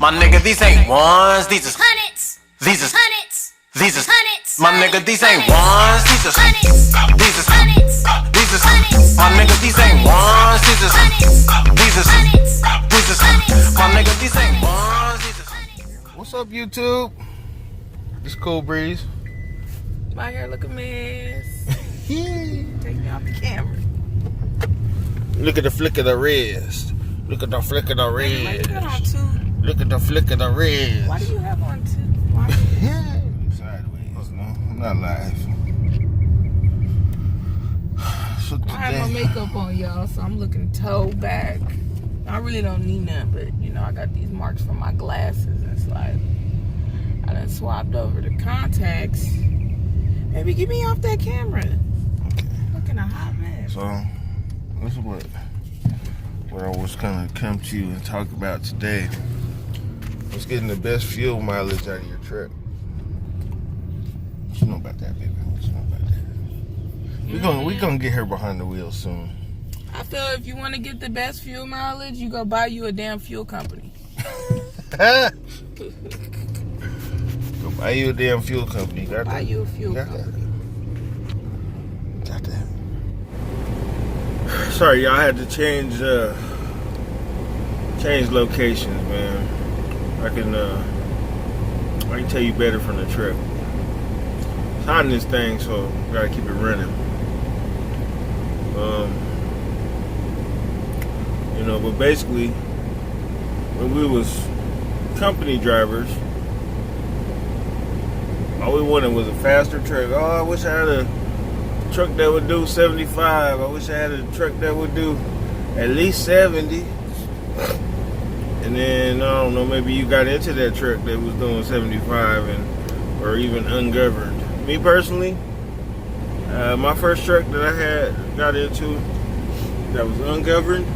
My nigga, these ain't ones, these is hundreds. These is Hundreds. These is Hundreds. my nigga, these ain't ones, these is Hundreds. These is Hundreds. These is Hundreds. my nigga, these ain't ones, these is Hundreds. These is Hundreds. These is my nigga, these ain't ones, these is. What's up, YouTube? It's Cool Breeze. My hair look a mess. Look Take me off the camera. at the flick of the wrist. Look at the flick of the Why you got on wrist. two? Look at the flick of the wrist. Why do you have on two? Why? Sideways, no, I'm not live. So I have my today, makeup on, y'all, so I'm looking toe back. I really don't need none, but you know, I got these marks from my glasses, and it's like I done swapped over the contacts. Baby, get me off that camera. okay. Looking a hot mess. So this is what I was gonna come to you and talk about today. What's getting the best fuel mileage out of your truck? What you know about that, baby? What you know about that? We gonna get her behind the wheel soon. I feel if you want to get the best fuel mileage, you go buy you a damn fuel company. Go buy you a damn fuel company. Got Buy that? you a fuel Got company. that? Got that? Sorry, y'all had to change locations, man. I can tell you better from the truck. It's hot in this thing, so gotta keep it running. You know, but basically, when we was company drivers, all we wanted was a faster truck. Oh, I wish I had a truck that would do 75. I wish I had a truck that would do at least 70. And then, I don't know, maybe you got into that truck that was doing 75 or even ungoverned. Me personally, my first truck that I got into that was ungoverned,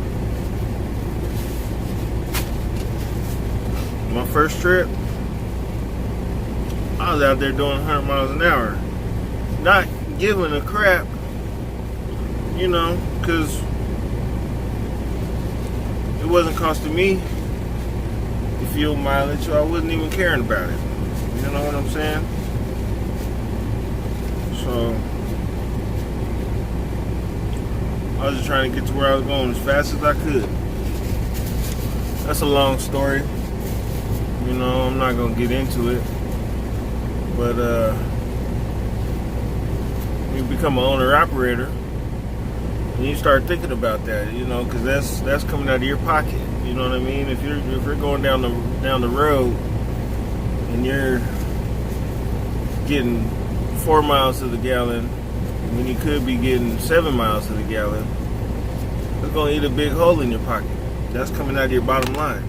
my first trip, I was out there doing 100 miles an hour. Not giving a crap, you know, because it wasn't costing me the fuel mileage, so I wasn't even caring about it. You know what I'm saying? So I was just trying to get to where I was going as fast as I could. That's a long story. You know, I'm not gonna get into it. But you become an owner-operator, and you start thinking about that, you know, because that's coming out of your pocket. You know what I mean? If you're going down the road and you're getting 4 miles to the gallon when you could be getting 7 miles to the gallon, it's gonna eat a big hole in your pocket. That's coming out of your bottom line.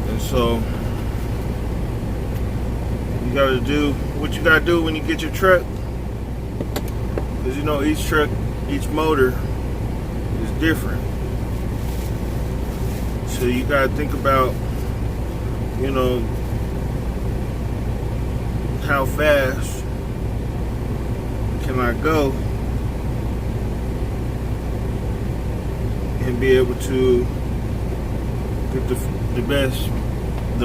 And so you gotta do what you gotta do when you get your truck, because you know each truck, each motor is different. So you gotta think about, you know, how fast can I go and be able to get the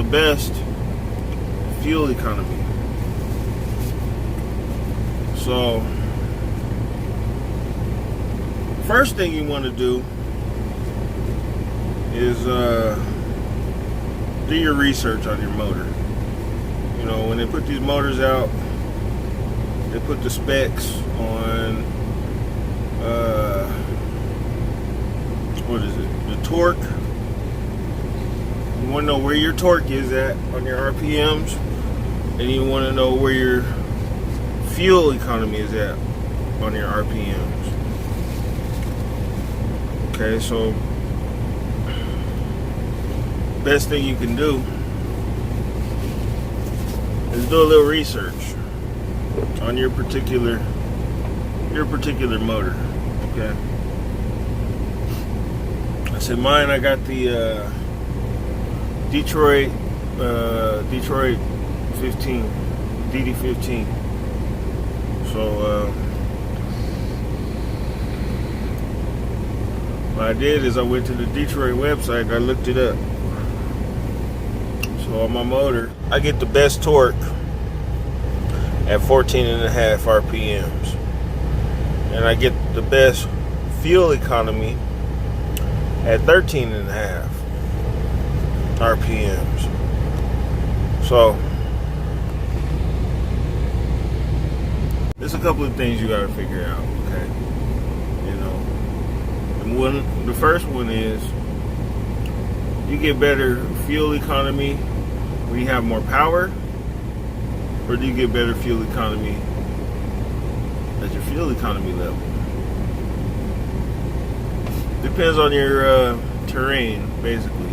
best fuel economy. So first thing you want to do is do your research on your motor. You know, when they put these motors out, they put the specs on what is it? The torque. You want to know where your torque is at on your RPMs, and you want to know where your fuel economy is at on your RPMs. Okay, so best thing you can do is do a little research on your particular motor. Okay. I said mine. I got the Detroit 15, DD15. So what I did is I went to the Detroit website and I looked it up. So on my motor, I get the best torque at 14.5 RPMs. And I get the best fuel economy at 13.5 RPMs. So there's a couple of things you gotta figure out, okay? You know, and the first one is you get better fuel economy when you have more power, or do you get better fuel economy at your fuel economy level? Depends on your terrain, basically.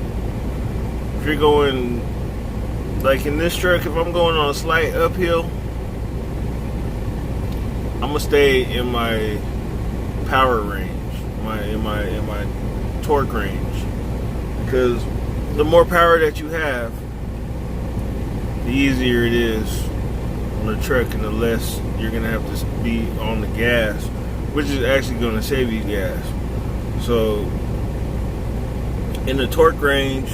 If you're going, like in this truck, if I'm going on a slight uphill, I'm gonna stay in my power range, in my torque range, because the more power that you have, the easier it is on the truck, and the less you're gonna have to be on the gas, which is actually gonna save you gas. So in the torque range,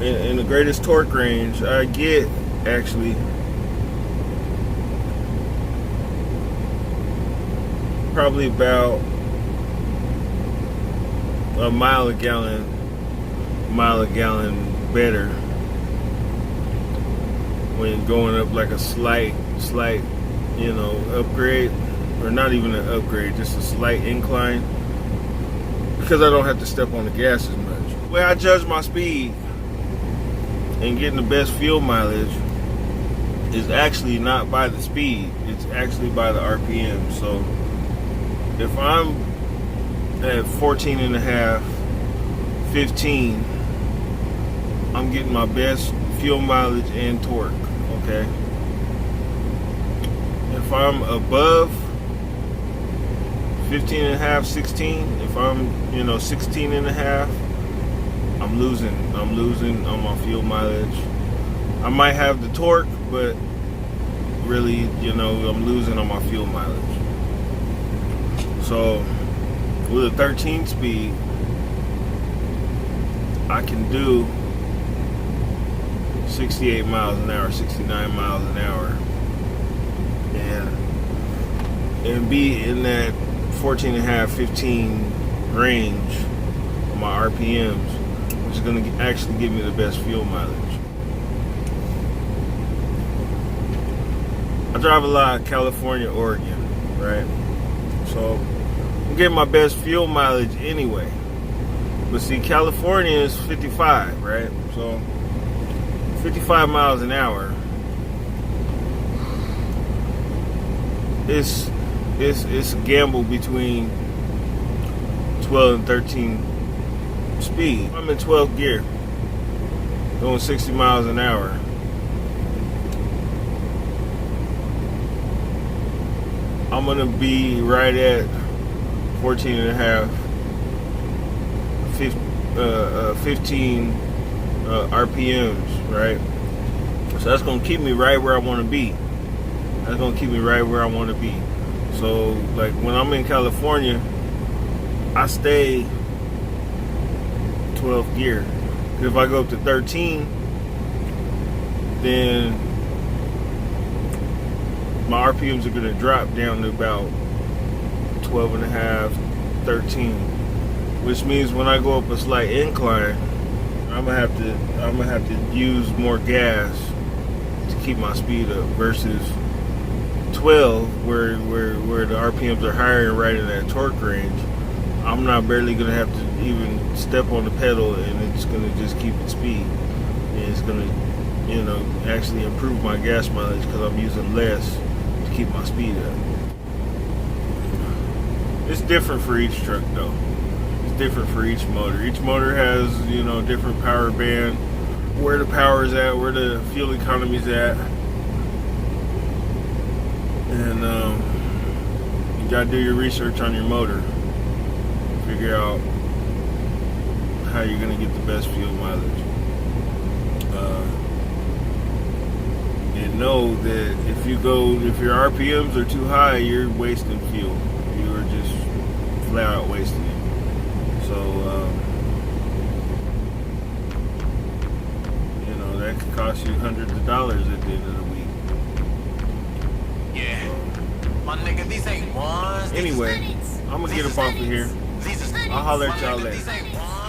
in the greatest torque range, I get actually probably about a mile a gallon better when going up like a slight, you know, upgrade, or not even an upgrade, just a slight incline, because I don't have to step on the gas as much. The way I judge my speed and getting the best fuel mileage is actually not by the speed, it's actually by the RPM. So if I'm at 14.5, 15, I'm getting my best fuel mileage and torque, okay? If I'm above 15.5, 16, if I'm, 16.5, I'm losing on my fuel mileage. I might have the torque, but really, I'm losing on my fuel mileage. So with a 13 speed, I can do 68 miles an hour, 69 miles an hour, and be in that 14.5, 15 range of my RPMs, which is going to actually give me the best fuel mileage. I drive a lot of California, Oregon, right? So I'm getting my best fuel mileage anyway. But see, California is 55, right? So 55 miles an hour. It's a gamble between 12 and 13 speed. I'm in 12th gear, going 60 miles an hour. I'm gonna be right at 14.5, 15 RPMs, right? So that's gonna keep me right where I want to be. So like when I'm in California, I stay 12th gear. If I go up to 13, then my RPMs are gonna drop down to about 12.5, 13, which means when I go up a slight incline, I'm gonna have to use more gas to keep my speed up, versus 12, where the RPMs are higher and right in that torque range. I'm not barely gonna have to even step on the pedal, and it's gonna just keep its speed, and it's gonna actually improve my gas mileage because I'm using less to keep my speed up. It's different for each truck though. It's different for each motor. Each motor has different power band, where the power is at, where the fuel economy is at. And you gotta do your research on your motor. Figure out how you're gonna get the best fuel mileage. And know that if your RPMs are too high, you're wasting fuel. You are just flat out wasting it. So cost you hundreds of dollars at the end of the week. Yeah. My nigga, these ain't ones. Anyway, I'm gonna get up off of here. I'll holler at y'all later. These ain't ones.